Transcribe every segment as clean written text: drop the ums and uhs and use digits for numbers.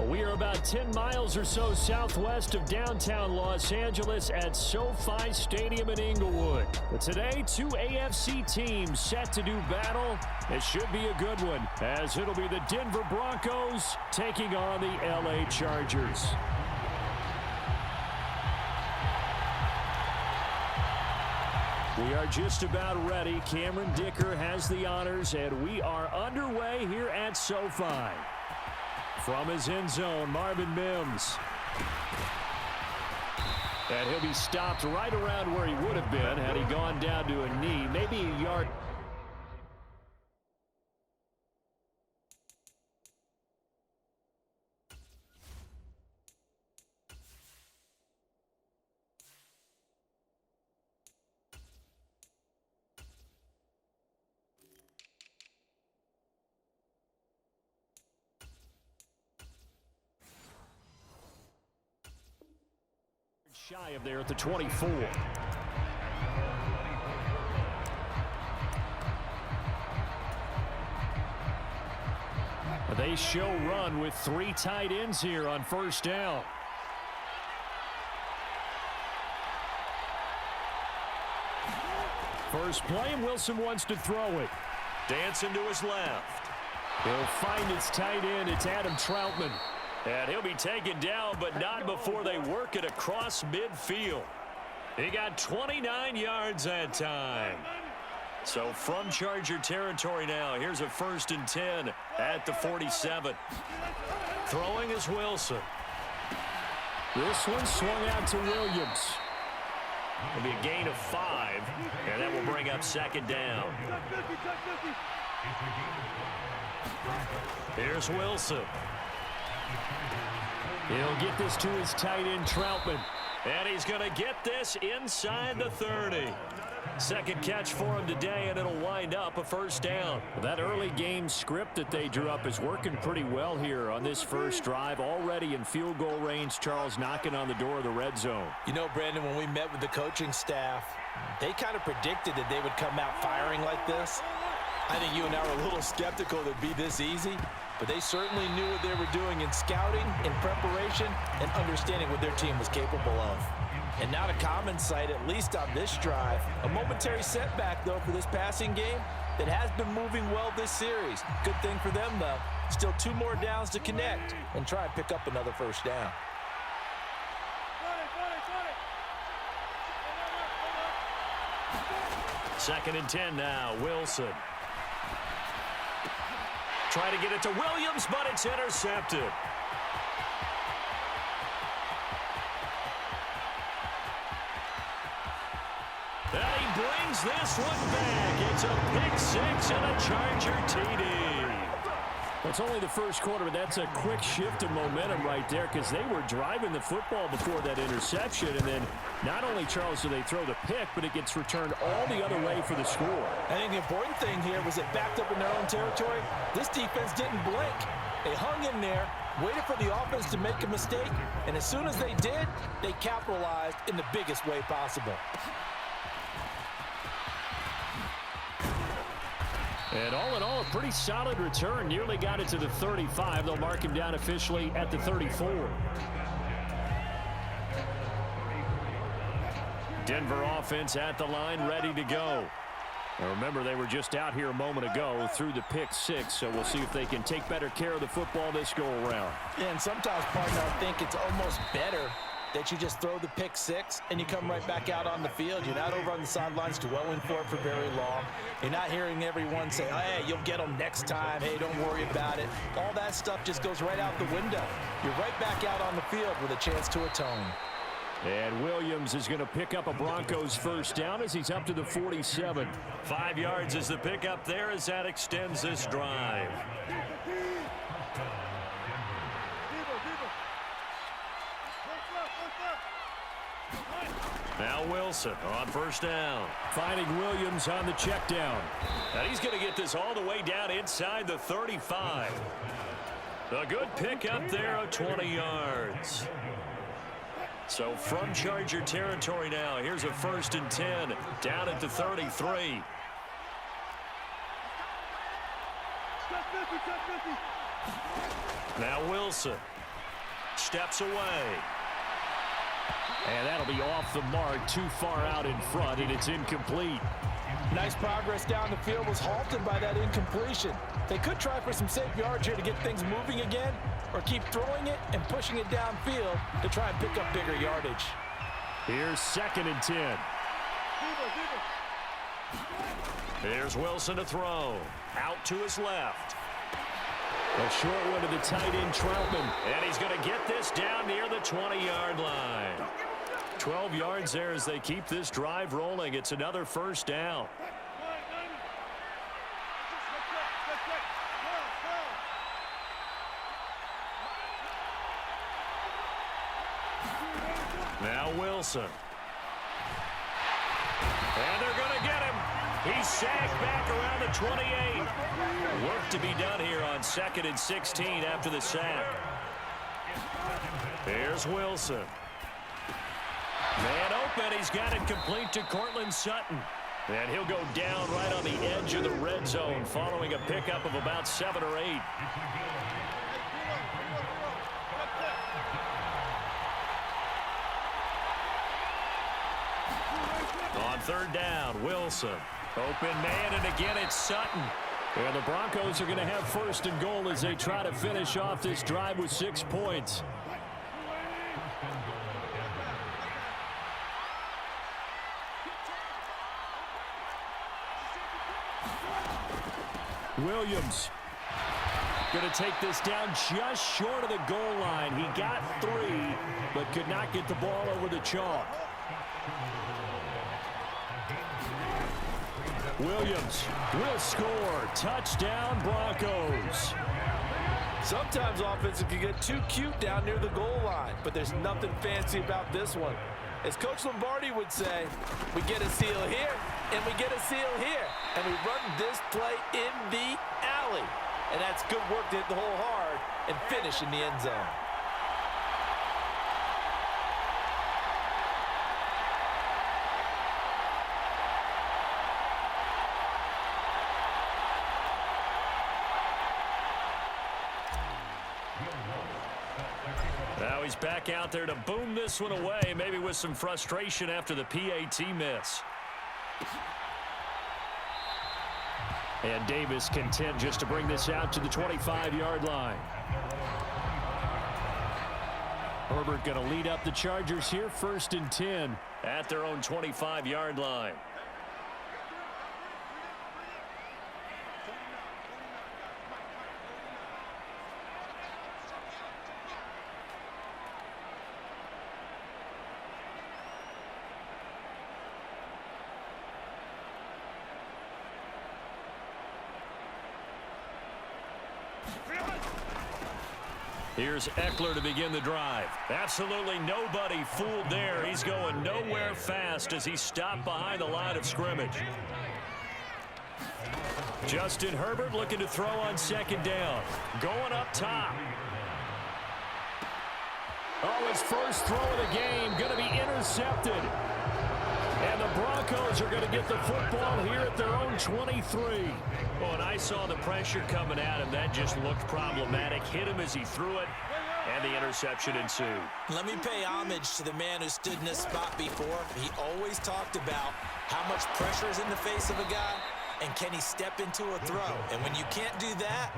We are about 10 miles or so southwest of downtown Los Angeles at SoFi Stadium in Inglewood. But today, two AFC teams set to do battle. It should be a good one, as it'll be the Denver Broncos taking on the LA Chargers. We are just about ready. Cameron Dicker has the honors, and we are underway here at SoFi. From his end zone, Marvin Mims. And he'll be stopped right around where he would have been had he gone down to a knee, maybe a yard. Shy of there at the 24. They show run with three tight ends here on first down. First play, and Wilson wants to throw it. Dancing to his left. He'll find his tight end. It's Adam Troutman. And he'll be taken down, but not before they work it across midfield. He got 29 yards that time. So from Charger territory now, here's a 1st and 10 at the 47. Throwing is Wilson. This one swung out to Williams. It'll be a gain of 5, and that will bring up 2nd down. Here's Wilson. He'll get this to his tight end, Troutman. And he's going to get this inside the 30. Second catch for him today, and it'll wind up a 1st down. That early game script that they drew up is working pretty well here on this first drive. Already in field goal range, Charles knocking on the door of the red zone. You know, Brandon, when we met with the coaching staff, they kind of predicted that they would come out firing like this. I think you and I were a little skeptical that it'd be this easy. But they certainly knew what they were doing in scouting, in preparation, and understanding what their team was capable of. And not a common sight, at least on this drive. A momentary setback, though, for this passing game that has been moving well this series. Good thing for them, though. Still 2 more downs to connect and try and pick up another 1st down. Second and 10 now, Wilson. Try to get it to Williams, but it's intercepted. And he brings this one back. It's a pick 6 and a Charger TD. Well, it's only the first quarter, but that's a quick shift of momentum right there because they were driving the football before that interception. And then not only, Charles, do they throw the pick, but it gets returned all the other way for the score. I think the important thing here was it backed up in their own territory. This defense didn't blink. They hung in there, waited for the offense to make a mistake, and as soon as they did, they capitalized in the biggest way possible. And all in all, a pretty solid return. Nearly got it to the 35. They'll mark him down officially at the 34. Denver offense at the line, ready to go. Now remember, they were just out here a moment ago through the pick 6, so we'll see if they can take better care of the football this go-around. Yeah, and sometimes, partner, I think it's almost better that you just throw the pick 6 and you come right back out on the field. You're not over on the sidelines dwelling for it for very long. You're not hearing everyone say, hey, you'll get them next time. Hey, don't worry about it. All that stuff just goes right out the window. You're right back out on the field with a chance to atone. And Williams is going to pick up a Broncos 1st down as he's up to the 47. 5 yards is the pickup there as that extends this drive. Now Wilson on 1st down. Finding Williams on the check down. And he's going to get this all the way down inside the 35. A good pickup there of 20 yards. So from Charger territory now, here's a 1st and 10 down at the 33. Now Wilson. steps away. And that'll be off the mark, too far out in front, and it's incomplete. Nice progress down the field was halted by that incompletion. They could try for some safe yards here to get things moving again, or keep throwing it and pushing it downfield to try and pick up bigger yardage. Here's 2nd and 10. Here's Wilson to throw. Out to his left. A short one to the tight end, Troutman. And he's going to get this down near the 20-yard line. 12 yards there as they keep this drive rolling. It's another first down. Now Wilson. And they're going to get him. He's sacked back around the 28. Work to be done here on 2nd and 16 after the sack. Here's Wilson. Man open. He's got it complete to Cortland Sutton. And he'll go down right on the edge of the red zone following a pickup of about 7 or 8. On 3rd down, Wilson. Open man, and again it's Sutton. And the Broncos are going to have 1st and goal as they try to finish off this drive with 6 points. Williams going to take this down just short of the goal line. He got 3, but could not get the ball over the chalk. Williams will score. Touchdown, Broncos. Sometimes offenses can get too cute down near the goal line, but there's nothing fancy about this one. As Coach Lombardi would say, we get a seal here, and we get a seal here, and we run this play in the alley. And that's good work to hit the hole hard and finish in the end zone. Now he's back out there to boom this one away, maybe with some frustration after the PAT miss. And Davis content just to bring this out to the 25-yard line. Herbert going to lead up the Chargers here, 1st and 10 at their own 25-yard line. Here's Eckler to begin the drive. Absolutely nobody fooled there. He's going nowhere fast as he stopped behind the line of scrimmage. Justin Herbert looking to throw on 2nd down. Going up top. Oh, his first throw of the game going to be intercepted. And the Broncos are going to get the football here at their own 23. Oh, and I saw the pressure coming at him. That just looked problematic. Hit him as he threw it, and the interception ensued. Let me pay homage to the man who stood in this spot before. He always talked about how much pressure is in the face of a guy, and can he step into a throw. And when you can't do that,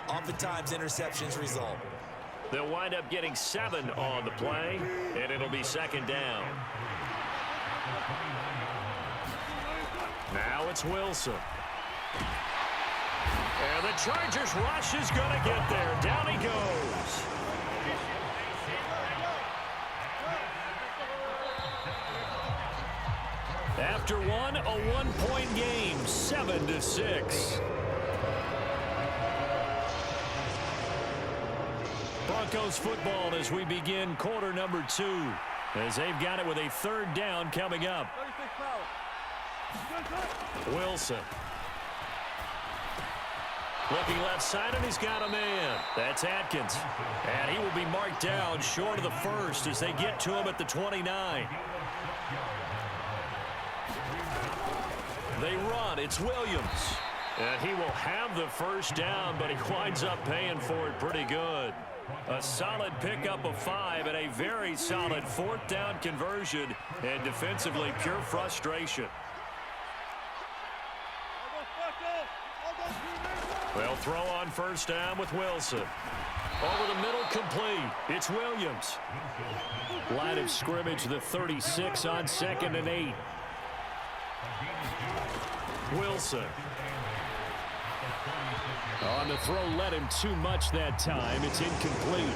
oftentimes interceptions result. They'll wind up getting 7 on the play, and it'll be 2nd down. Now it's Wilson. And the Chargers rush is going to get there. Down he goes. After one, a 1-point game, 7-6. Broncos football as we begin quarter number 2. As they've got it with a 3rd down coming up. Wilson. Looking left side, and he's got a man. That's Atkins. And he will be marked down short of the 1st as they get to him at the 29. They run. It's Williams. And he will have the first down, but he winds up paying for it pretty good. A solid pickup of 5 and a very solid 4th down conversion, and defensively pure frustration. They'll throw on first down with Wilson. Over the middle, complete. It's Williams. Line of scrimmage, the 36 on 2nd and 8. Wilson. On the throw, led him too much that time. It's incomplete.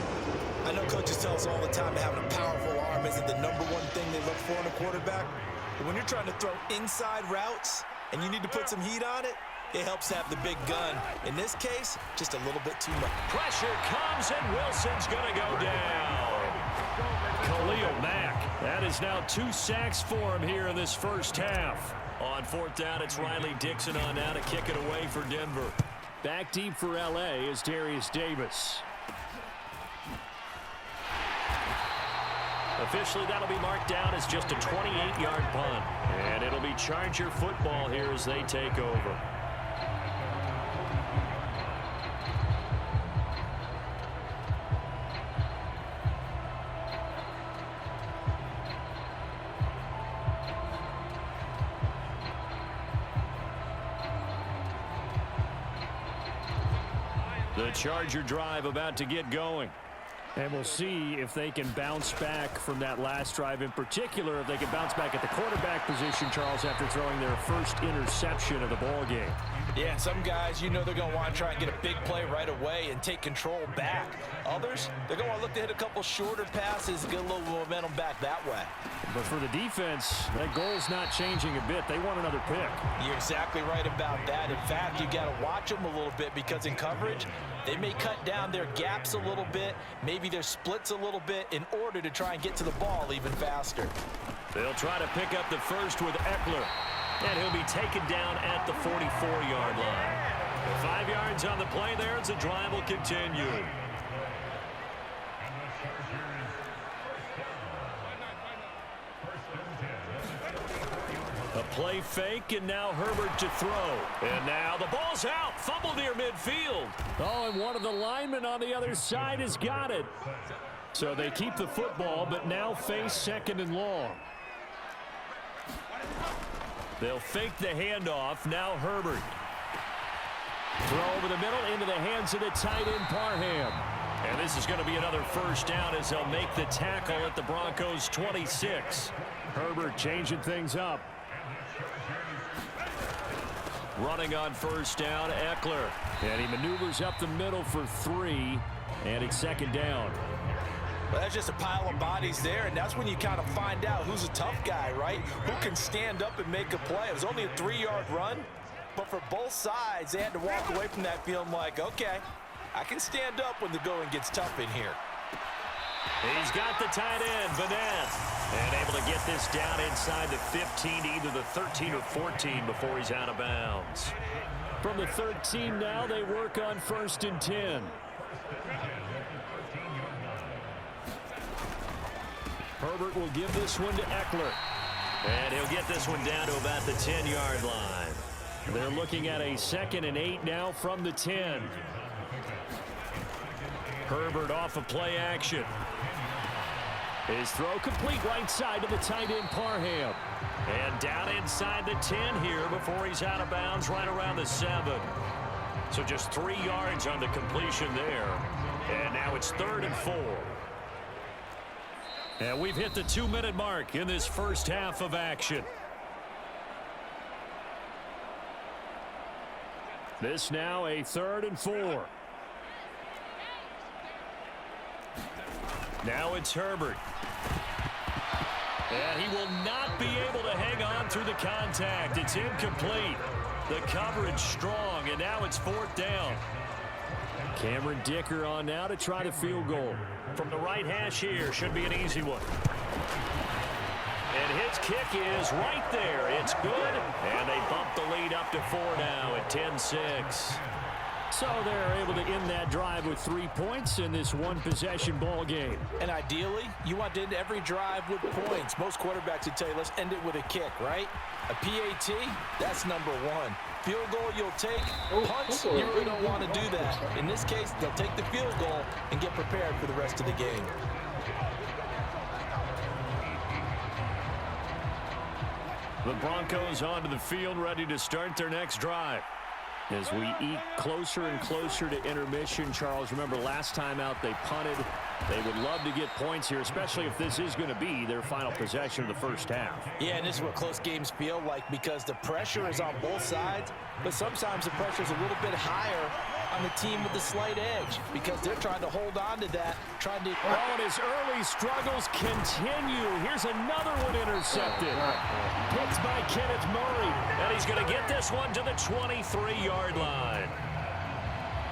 I know coaches tell us all the time that having a powerful arm isn't the #1 thing they look for in a quarterback. But when you're trying to throw inside routes and you need to put some heat on it, it helps to have the big gun. In this case, just a little bit too much. Pressure comes, and Wilson's going to go down. Khalil Mack. That is now 2 sacks for him here in this first half. On 4th down, it's Riley Dixon on now to kick it away for Denver. Back deep for L.A. is Darius Davis. Officially, that'll be marked down as just a 28-yard punt. And it'll be Charger football here as they take over. The Charger drive about to get going. And we'll see if they can bounce back from that last drive. In particular, if they can bounce back at the quarterback position, Charles, after throwing their first interception of the ball game. Yeah, and some guys, you know they're going to want to try and get a big play right away and take control back. Others, they're going to want to look to hit a couple shorter passes and get a little momentum back that way. But for the defense, that goal's not changing a bit. They want another pick. You're exactly right about that. In fact, you got to watch them a little bit because in coverage, they may cut down their gaps a little bit, maybe their splits a little bit in order to try and get to the ball even faster. They'll try to pick up the first with Eckler. And he'll be taken down at the 44-yard line. 5 yards on the play there as the drive will continue. A play fake, and now Herbert to throw. And now the ball's out. Fumble near midfield. Oh, and one of the linemen on the other side has got it. So they keep the football, but now face 2nd and long. They'll fake the handoff. Now Herbert. Throw over the middle into the hands of the tight end Parham. And this is going to be another first down as they'll make the tackle at the Broncos 26. Herbert changing things up. Running on first down, Eckler. And he maneuvers up the middle for 3. And it's 2nd down. Well, that's just a pile of bodies there, and that's when you kind of find out who's a tough guy, right? Who can stand up and make a play. It was only a 3-yard run, but for both sides, they had to walk away from that feeling like, okay, I can stand up when the going gets tough in here. He's got the tight end, Vanette, and able to get this down inside the 15 to either the 13 or 14 before he's out of bounds. From the 13 now, they work on 1st and 10. Herbert will give this one to Eckler. And he'll get this one down to about the 10-yard line. They're looking at a 2nd and 8 now from the 10. Herbert off of play action. His throw complete right side to the tight end Parham. And down inside the 10 here before he's out of bounds right around the 7. So just 3 yards on the completion there. And now it's 3rd and 4. And we've hit the 2-minute mark in this first half of action. This now a 3rd and 4. Now it's Herbert. And he will not be able to hang on through the contact. It's incomplete. The coverage strong, and now it's 4th down. Cameron Dicker on now to try the field goal. From the right hash here, should be an easy one. And his kick is right there. It's good, and they bump the lead up to 4 now at 10-6. So they're able to end that drive with 3 points in this one-possession ball game. And ideally, you want to end every drive with points. Most quarterbacks would tell you, let's end it with a kick, right? A PAT, that's number one. Field goal you'll take. Punts, you really don't want to do that. In this case, they'll take the field goal and get prepared for the rest of the game. The Broncos onto the field, ready to start their next drive. As we eke closer and closer to intermission, Charles, remember last time out they punted. They would love to get points here, especially if this is going to be their final possession of the first half. Yeah, and this is what close games feel like because the pressure is on both sides, but sometimes the pressure is a little bit higher on the team with the slight edge because they're trying to hold on to that, trying to... Oh, and his early struggles continue. Here's another one intercepted. Picked by Kenneth Murray, and he's going to get this one to the 23-yard line.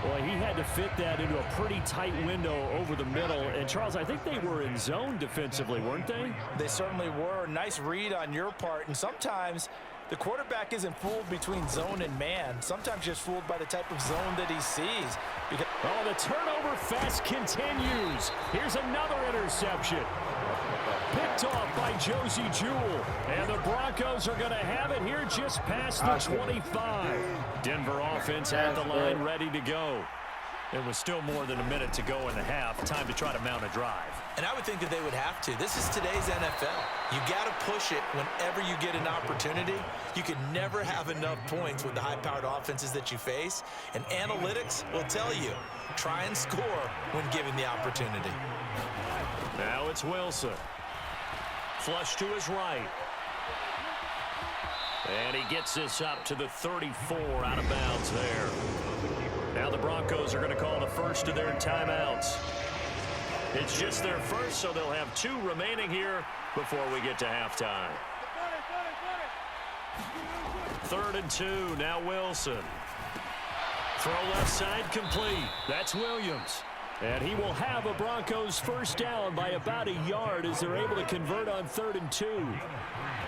Boy, he had to fit that into a pretty tight window over the middle. And, Charles, I think they were in zone defensively, weren't they? They certainly were. Nice read on your part. And sometimes the quarterback isn't fooled between zone and man. Sometimes just fooled by the type of zone that he sees. Oh, the turnover fest continues. Here's another interception. Picked off by Josie Jewell. And the Broncos are going to have it here just past the 25. Denver offense at the line, ready to go. It was still more than a minute to go in the half. Time to try to mount a drive. And I would think that they would have to. This is today's NFL. You got to push it whenever you get an opportunity. You can never have enough points with the high-powered offenses that you face. And analytics will tell you, try and score when given the opportunity. Now it's Wilson. Flush to his right. And he gets this up to the 34, out of bounds there. Now the Broncos are going to call the first of their timeouts. It's just their first, so they'll have 2 remaining here before we get to halftime. 3rd and 2, now Wilson. Throw left side complete. That's Williams. And he will have a Broncos first down by about a yard as they're able to convert on 3rd and 2.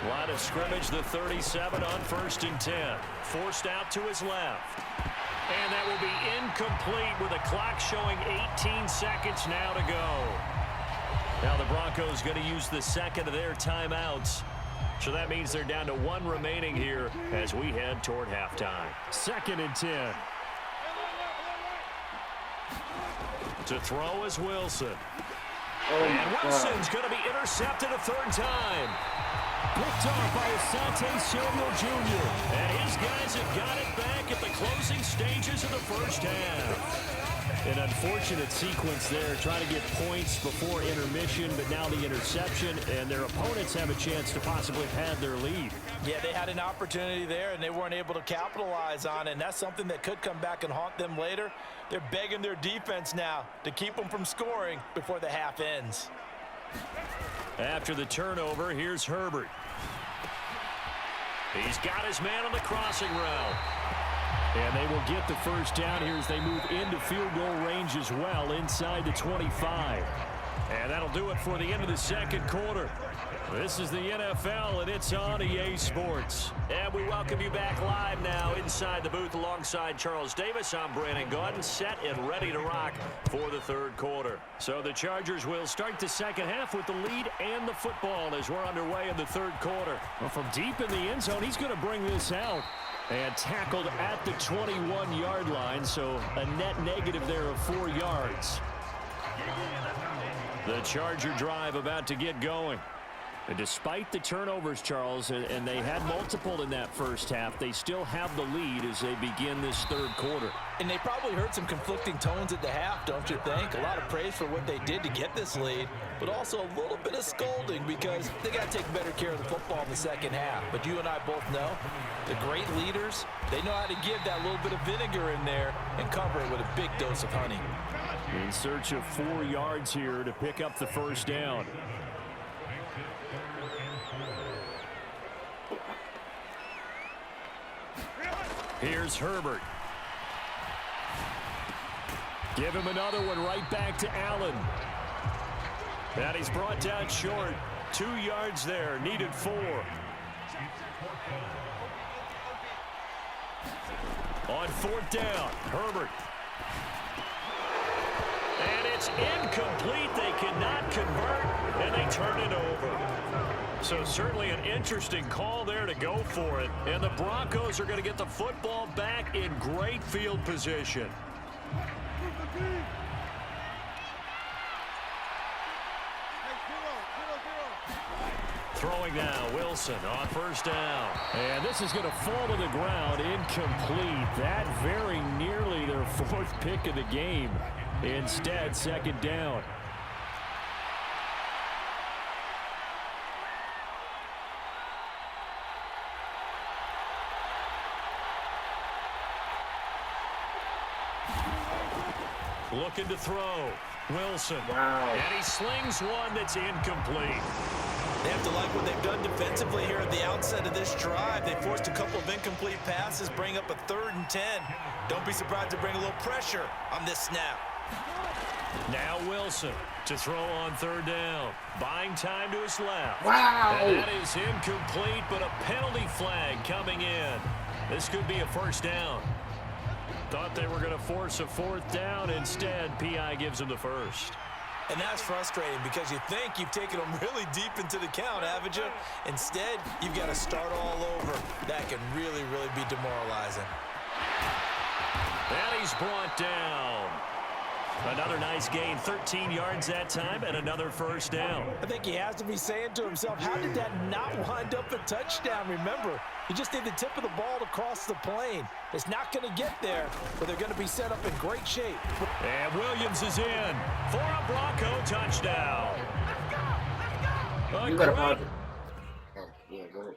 Line of scrimmage, the 37 on 1st and 10. Forced out to his left. And that will be incomplete with a clock showing 18 seconds now to go. Now the Broncos going to use the second of their timeouts. So that means they're down to 1 remaining here as we head toward halftime. 2nd and 10. To throw is Wilson. And Wilson's going to be intercepted a 3rd time. Picked off by Asante Samuel Jr. And his guys have got it back at the closing stages of the first half. An unfortunate sequence there, trying to get points before intermission, but now the interception, and their opponents have a chance to possibly pad their lead. Yeah, they had an opportunity there, and they weren't able to capitalize on it, and that's something that could come back and haunt them later. They're begging their defense now to keep them from scoring before the half ends. After the turnover, here's Herbert. He's got his man on the crossing route. And they will get the first down here as they move into field goal range as well inside the 25. And that'll do it for the end of the second quarter. This is the NFL, and it's on EA Sports. And we welcome you back live now inside the booth alongside Charles Davis. I'm Brandon Gordon, set and ready to rock for the third quarter. So the Chargers will start the second half with the lead and the football as we're underway in the third quarter. Well, from deep in the end zone, he's going to bring this out. And tackled at the 21-yard line, so a net negative there of 4 yards. The Charger drive about to get going. And despite the turnovers, Charles, and they had multiple in that first half, they still have the lead as they begin this third quarter. And they probably heard some conflicting tones at the half, don't you think? A lot of praise for what they did to get this lead, but also a little bit of scolding because they got to take better care of the football in the second half. But you and I both know the great leaders, they know how to give that little bit of vinegar in there and cover it with a big dose of honey. In search of 4 yards here to pick up the first down. Here's Herbert. Give him another one right back to Allen. And he's brought down short. 2 yards there, needed 4. On fourth down, Herbert It's incomplete. They cannot convert, and they turn it over. So certainly an interesting call there to go for it. And the Broncos are going to get the football back in great field position. Throwing now, Wilson on first down. And this is going to fall to the ground, incomplete. That very nearly their fourth pick of the game. Instead, second down. Looking to throw. Wilson. Wow. And he slings one that's incomplete. They have to like what they've done defensively here at the outset of this drive. They forced a couple of incomplete passes, bring up a 3rd and 10. Don't be surprised to bring a little pressure on this snap. Now Wilson to throw on third down. Buying time to his left. Wow. And that is incomplete, but a penalty flag coming in. This could be a first down. Thought they were going to force a 4th down. Instead, P.I. gives them the first. And that's frustrating because you think you've taken them really deep into the count, haven't you? Instead, you've got to start all over. That can really, really be demoralizing. And he's brought down. Another nice gain, 13 yards that time, and another first down. I think he has to be saying to himself, how did that not wind up a touchdown? Remember, you just need the tip of the ball to cross the plane. It's not going to get there, but they're going to be set up in great shape. And Williams is in for a Bronco touchdown. You got a project. Oh, yeah, go ahead.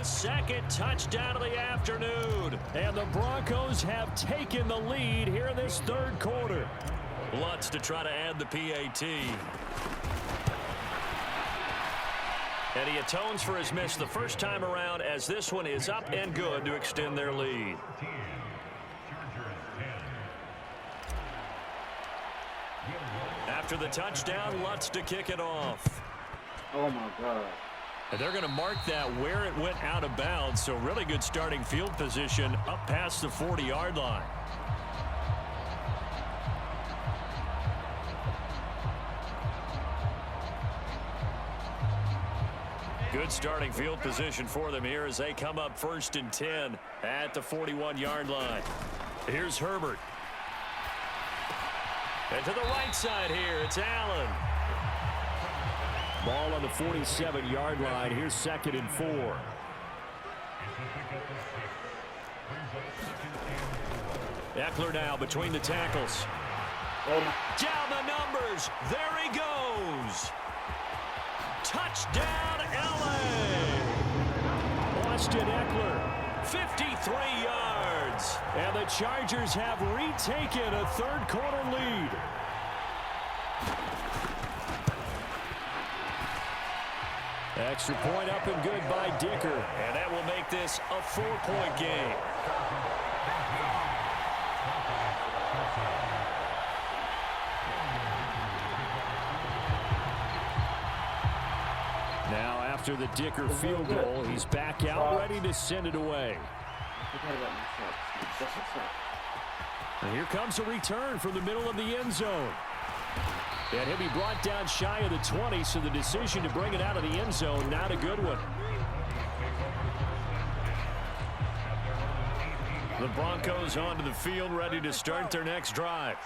his second touchdown of the afternoon. And the Broncos have taken the lead here in this third quarter. Lutz to try to add the PAT. And he atones for his miss the first time around, as this one is up and good to extend their lead. After the touchdown, Lutz to kick it off. Oh, my God. And they're going to mark that where it went out of bounds, so really good starting field position up past the 40-yard line. Good starting field position for them here as they come up 1st and 10 at the 41-yard line. Here's Herbert. And to the right side here, it's Allen. Ball on the 47-yard line. Here's 2nd and 4. Eckler now between the tackles. Down the numbers. There he goes. Touchdown, LA. Austin Eckler. 53 yards. And the Chargers have retaken a third quarter lead. Extra point up and good by Dicker. And that will make this a 4-point game. Now after the Dicker field goal, he's back out ready to send it away. And here comes a return from the middle of the end zone. And he'll be brought down shy of the 20, so the decision to bring it out of the end zone, not a good one. The Broncos onto the field, ready to start their next drive.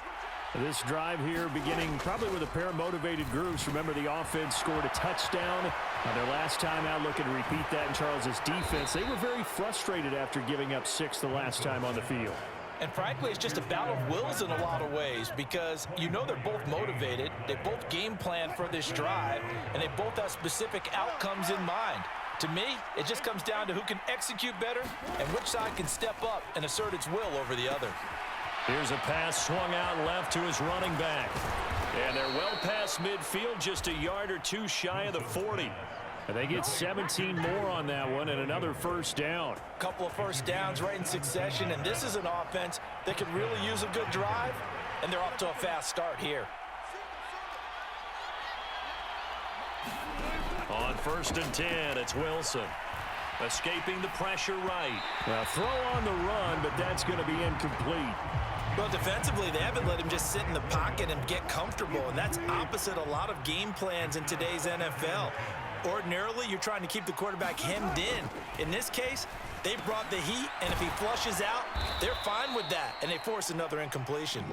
This drive here beginning probably with a pair of motivated groups. Remember, the offense scored a touchdown on their last time out, looking to repeat that in Charles's defense. They were very frustrated after giving up 6 the last time on the field. And frankly, it's just a battle of wills in a lot of ways, because you know they're both motivated, they both game plan for this drive, and they both have specific outcomes in mind. To me, it just comes down to who can execute better and which side can step up and assert its will over the other. Here's a pass swung out left to his running back. And they're well past midfield, just a yard or two shy of the 40. And they get 17 more on that one and another first down. Couple of first downs right in succession, and this is an offense that could really use a good drive, and they're off to a fast start here. On 1st and 10, it's Wilson. Escaping the pressure right. Well, throw on the run, but that's going to be incomplete. Well, defensively, they haven't let him just sit in the pocket and get comfortable, and that's opposite a lot of game plans in today's NFL. Ordinarily, you're trying to keep the quarterback hemmed in. In this case, they brought the heat, and if he flushes out, they're fine with that, and they force another incompletion.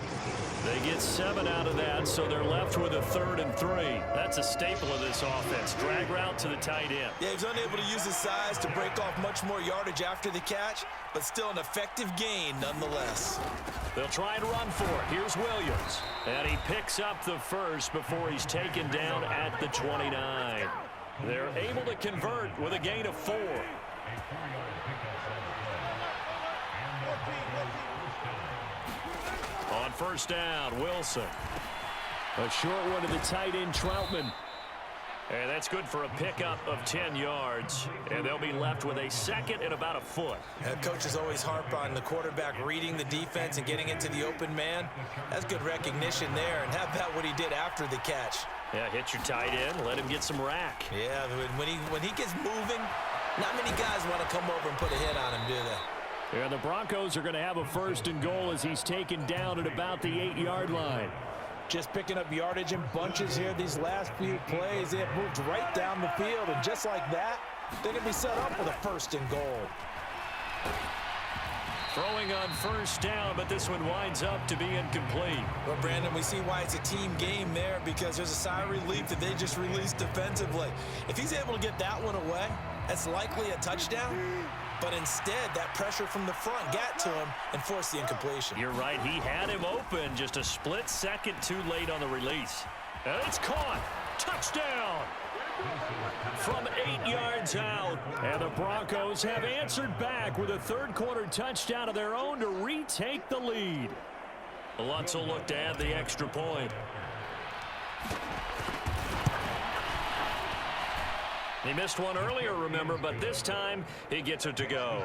They get 7 out of that, so they're left with a 3rd and 3. That's a staple of this offense. Drag route to the tight end. Yeah, he's unable to use his size to break off much more yardage after the catch, but still an effective gain nonetheless. They'll try and run for it. Here's Williams. And he picks up the first before he's taken down at the 29. They're able to convert with a gain of 4. On 1st down, Wilson. A short one to the tight end, Troutman. And that's good for a pickup of 10 yards. And they'll be left with a 2nd and about a foot. Coaches always harp on the quarterback reading the defense and getting into the open man. That's good recognition there. And how about what he did after the catch? Yeah, hit your tight end, let him get some rack. Yeah, when he gets moving, not many guys want to come over and put a hit on him, do they? Yeah, the Broncos are going to have a 1st and goal as he's taken down at about the 8-yard line. Just picking up yardage in bunches here these last few plays. They have moved right down the field, and just like that, they're going to be set up with a 1st and goal. Throwing on 1st down, but this one winds up to be incomplete. Well, Brandon, we see why it's a team game there, because there's a sigh of relief that they just released defensively. If he's able to get that one away, that's likely a touchdown. But instead, that pressure from the front got to him and forced the incompletion. You're right. He had him open, just a split second too late on the release. And it's caught. Touchdown. From 8 yards out. And the Broncos have answered back with a third-quarter touchdown of their own to retake the lead. Lutz will look to add the extra point. He missed one earlier, remember, but this time he gets it to go.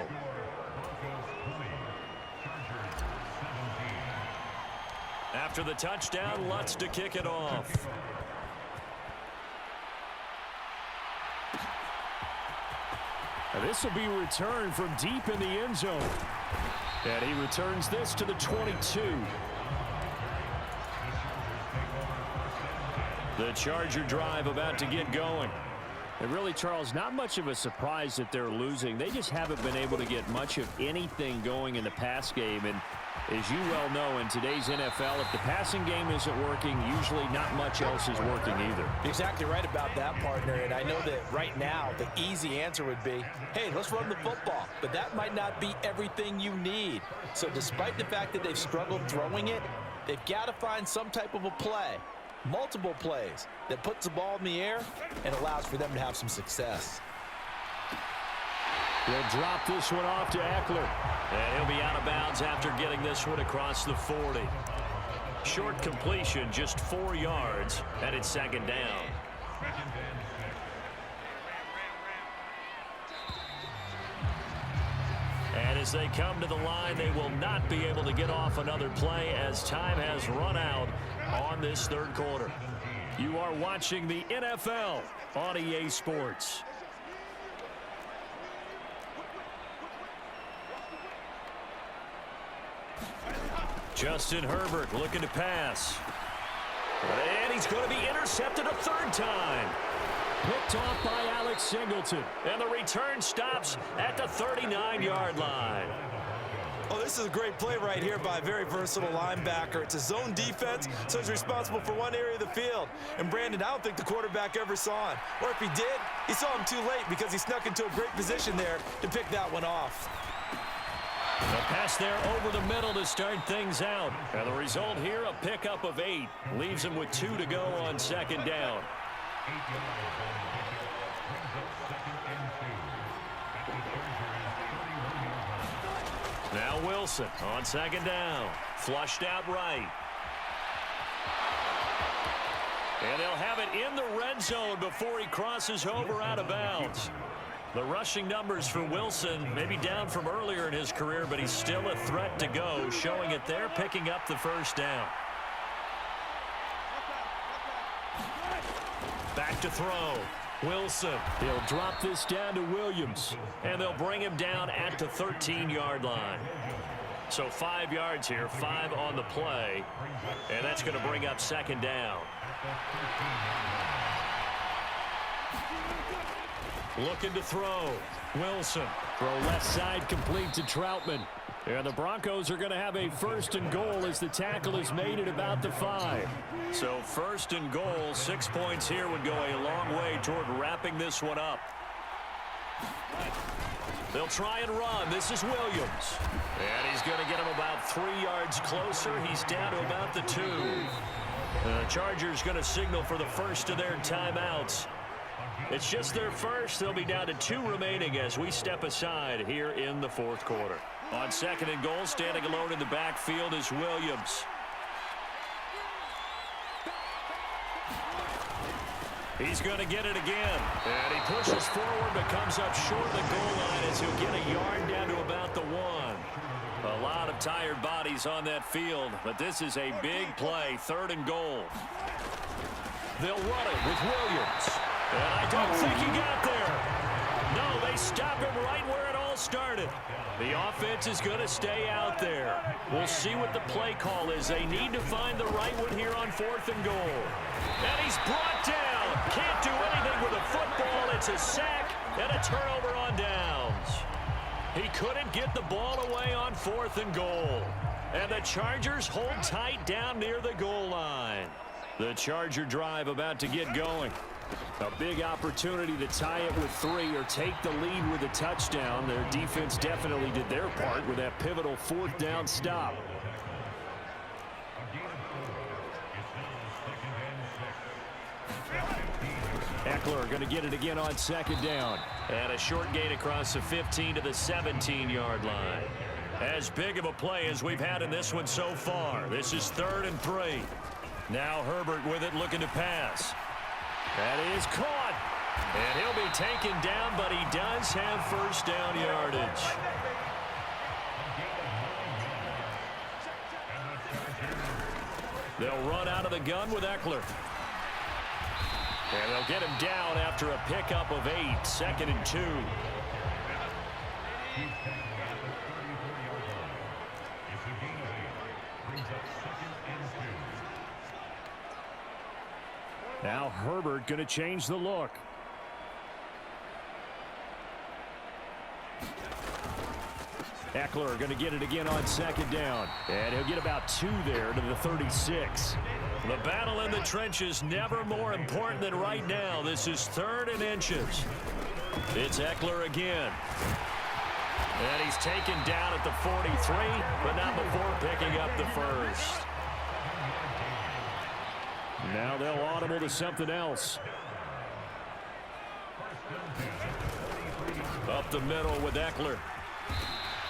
After the touchdown, Lutz to kick it off. This will be returned from deep in the end zone. And he returns this to the 22. The Charger drive about to get going. And really, Charles, not much of a surprise that they're losing. They just haven't been able to get much of anything going in the pass game. And as you well know, in today's NFL, if the passing game isn't working, usually not much else is working either. Exactly right about that, partner. And I know that right now the easy answer would be, hey, let's run the football. But that might not be everything you need. So despite the fact that they've struggled throwing it, they've got to find some type of a play, multiple plays, that puts the ball in the air and allows for them to have some success. He'll drop this one off to Eckler. And he'll be out of bounds after getting this one across the 40. Short completion, just 4 yards, and it's second down. And as they come to the line, they will not be able to get off another play as time has run out on this third quarter. You are watching the NFL on EA Sports. Justin Herbert looking to pass. And he's going to be intercepted a third time. Picked off by Alex Singleton. And the return stops at the 39-yard line. Oh, this is a great play right here by a very versatile linebacker. It's a zone defense, so he's responsible for one area of the field. And Brandon, I don't think the quarterback ever saw him. Or if he did, he saw him too late because he snuck into a great position there to pick that one off. A pass there over the middle to start things out. And the result here, a pickup of 8. Leaves him with 2 to go on second down. Now Wilson on second down. Flushed out right. And they'll have it in the red zone before he crosses over out of bounds. The rushing numbers for Wilson maybe down from earlier in his career, but he's still a threat to go, showing it there, picking up the first down. Back to throw. Wilson. He'll drop this down to Williams. And they'll bring him down at the 13-yard line. So 5 yards here, 5 on the play. And that's going to bring up second down. Looking to throw. Wilson. Throw left side complete to Troutman. And the Broncos are going to have a first and goal as the tackle is made at about the 5. So first and goal, 6 points here would go a long way toward wrapping this one up. They'll try and run. This is Williams. And he's going to get him about 3 yards closer. He's down to about the 2. The Chargers going to signal for the first of their timeouts. It's just their first. They'll be down to 2 remaining as we step aside here in the fourth quarter. On second and goal, standing alone in the backfield is Williams. He's going to get it again. And he pushes forward but comes up short of the goal line as he'll get a yard down to about the 1. A lot of tired bodies on that field, but this is a big play, third and goal. They'll run it with Williams. And I don't think he got there. No, they stop him right where it all started. The offense is going to stay out there. We'll see what the play call is. They need to find the right one here on fourth and goal. And he's brought down. Can't do anything with a football. It's a sack and a turnover on downs. He couldn't get the ball away on fourth and goal. And the Chargers hold tight down near the goal line. The Charger drive about to get going. A big opportunity to tie it with 3 or take the lead with a touchdown. Their defense definitely did their part with that pivotal fourth down stop. Eckler going to get it again on second down. And a short gain across the 15 to the 17-yard line. As big of a play as we've had in this one so far. This is 3rd and 3. Now Herbert with it, looking to pass. That is caught. And he'll be taken down, but he does have first down yardage. They'll run out of the gun with Eckler. And they'll get him down after a pickup of 8, 2nd and 2. Now Herbert going to change the look. Eckler going to get it again on second down. And he'll get about 2 there to the 36. The battle in the trenches never more important than right now. This is 3rd and inches. It's Eckler again. And he's taken down at the 43, but not before picking up the first. Now they'll audible to something else. Up the middle with Eckler.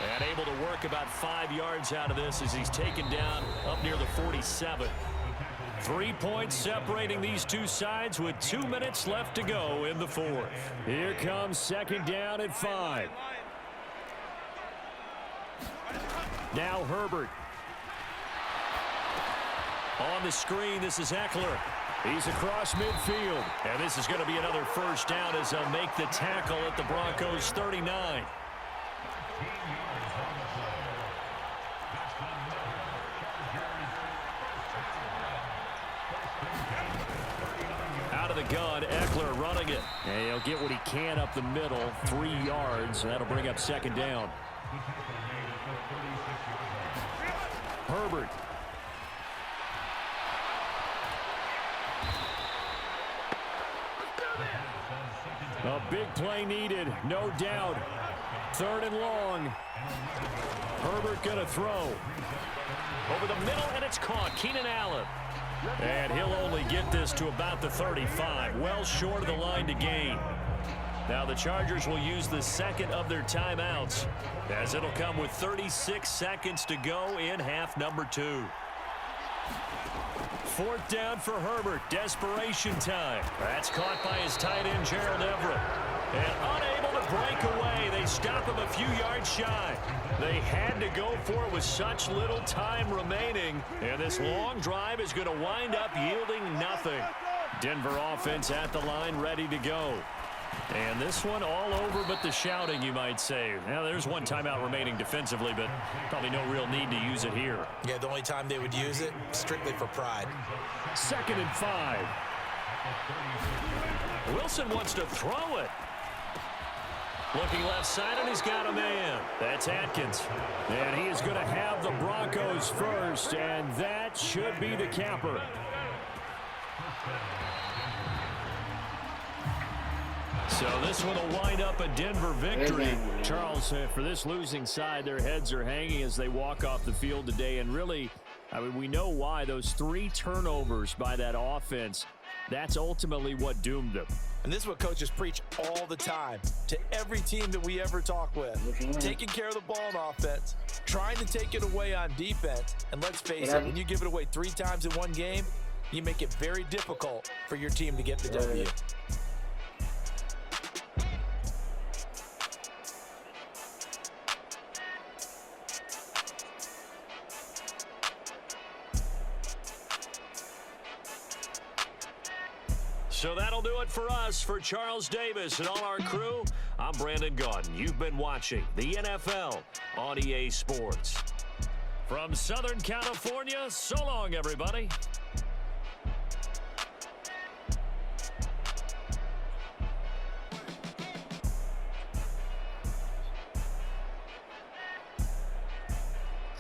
And able to work about 5 yards out of this as he's taken down up near the 47. 3 points separating these two sides with 2 minutes left to go in the 4th. Here comes second down at 5. Now Herbert. On the screen, this is Eckler. He's across midfield. And this is going to be another first down as they'll make the tackle at the Broncos' 39. Out of the gun, Eckler running it. And he'll get what he can up the middle, 3 yards. That'll bring up second down. Herbert. A big play needed, no doubt. 3rd and long. Herbert going to throw. Over the middle, and it's caught. Keenan Allen. And he'll only get this to about the 35, well short of the line to gain. Now the Chargers will use the second of their timeouts, as it'll come with 36 seconds to go in half number 2. 4th down for Herbert. Desperation time. That's caught by his tight end, Gerald Everett. And unable to break away. They stop him a few yards shy. They had to go for it with such little time remaining. And this long drive is going to wind up yielding nothing. Denver offense at the line, ready to go. And this one all over but the shouting, you might say. Now, there's one timeout remaining defensively, but probably no real need to use it here. Yeah, the only time they would use it, strictly for pride. 2nd and 5. Wilson wants to throw it. Looking left side, and he's got a man. That's Atkins. And he is going to have the Broncos first, and that should be the capper. So this one will wind up a Denver victory. Charles, for this losing side, their heads are hanging as they walk off the field today. And really, I mean, we know why. Those 3 turnovers by that offense, that's ultimately what doomed them. And this is what coaches preach all the time to every team that we ever talk with. Taking care of the ball on offense, trying to take it away on defense. And let's face it, when you give it away 3 times in one game, you make it very difficult for your team to get the W. So that'll do it for us. For Charles Davis and all our crew, I'm Brandon Gaudin. You've been watching the NFL on EA Sports. From Southern California, so long, everybody.